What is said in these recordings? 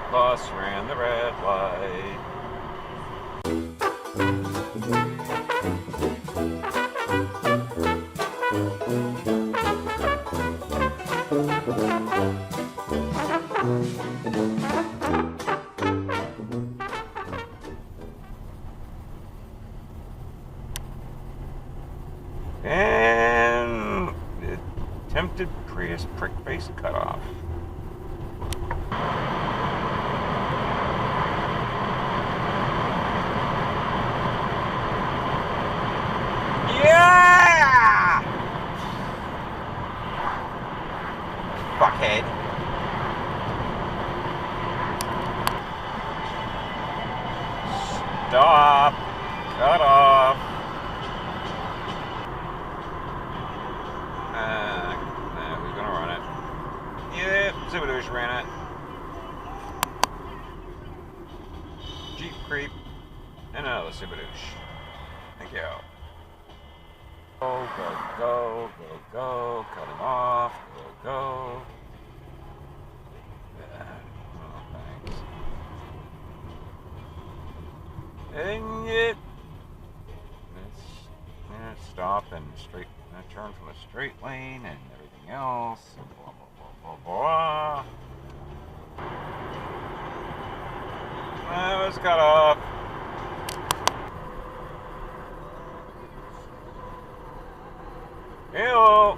Bus ran the red light. And attempted Prius prick face cutoff. Yeah! Fuckhead. Stop. Cut off. We're gonna run it. Yep, Zibadoosh ran it. Jeep creep. And another Zibadoosh. Thank you. Go, go, go, go, go. Cut him off. Go, go. Oh, thanks. And it. Let's stop and straight. Turn from the straight lane and everything else. And blah, blah, blah, blah, blah. That was cut off. Hello.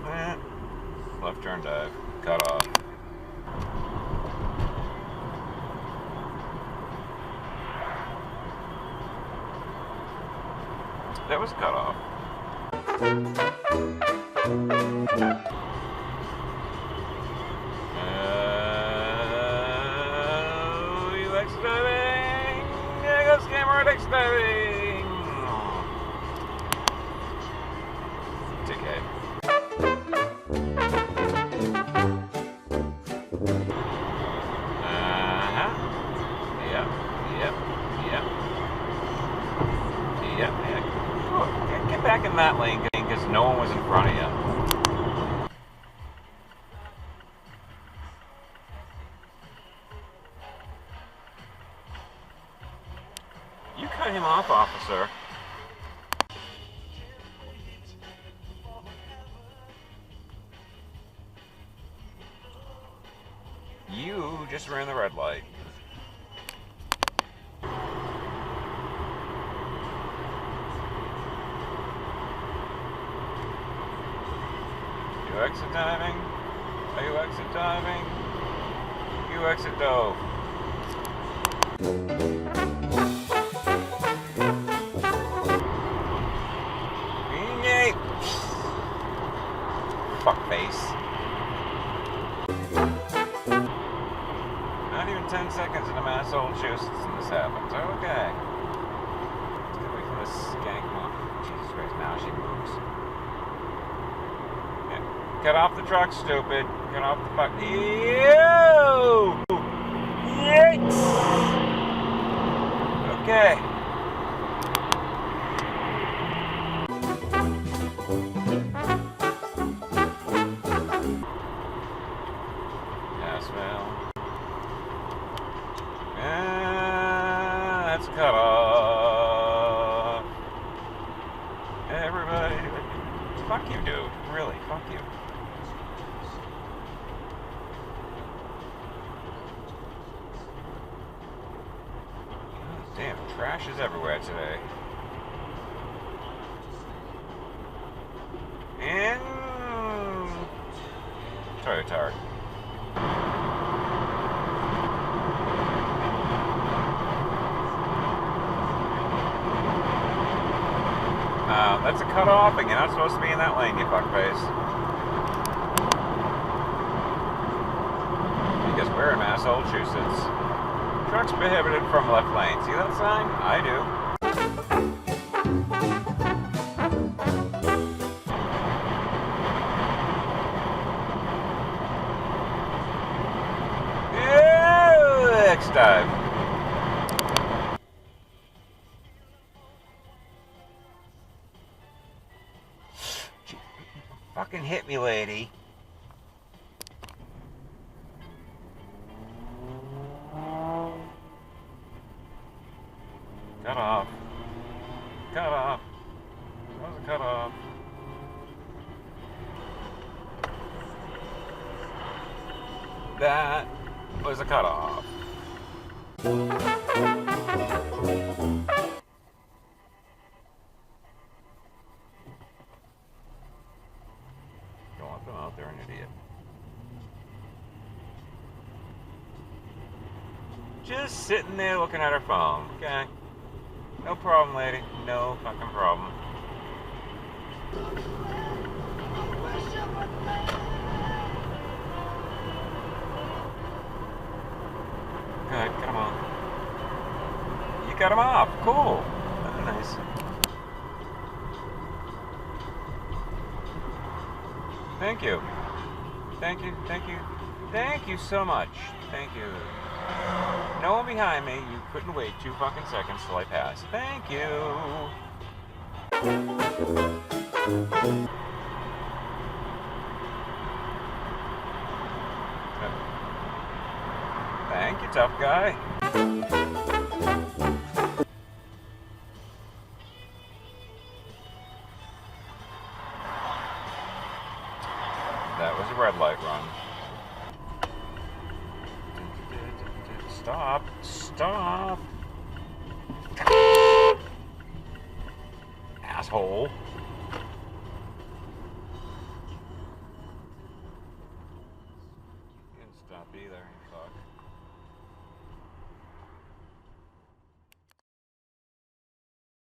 Left turn dive. Cut off. That was cut off. UX diving. There goes camera UX diving. Dickhead. Yep. Get back in that lane because no one was in front of you. You cut him off, officer. You just ran the red light. You exit diving? Are you exit diving? You exit dove. Yay! Fuckface. Not even 10 seconds into Massachusetts and this happens. Okay. Let's get away from this skank mom. Jesus Christ, now she moves. Get off the truck, stupid. Get off the fuck. Ew! Yikes! Okay. Asphalt. And that's cut off. Everybody. Fuck you, dude. Really, fuck you. Damn, trash is everywhere today. And Toyota. That's a cutoff, and you're not supposed to be in that lane, you fuckface. Because we're in Massachusetts. Trucks prohibited from left lane. See that sign? I do. Next dive. Fucking hit me, lady. cutoff. That was a cutoff. Go up and out there, an idiot. Just sitting there looking at her phone. Okay. No problem, lady. No fucking problem. Good, got him off. You got him off. Cool. That's nice. Thank you. Thank you, thank you. Thank you so much. Thank you. No one behind me. You couldn't wait 2 fucking seconds till I passed. Thank you. Thank you, tough guy. That was a red light run. Stop. Stop. Asshole.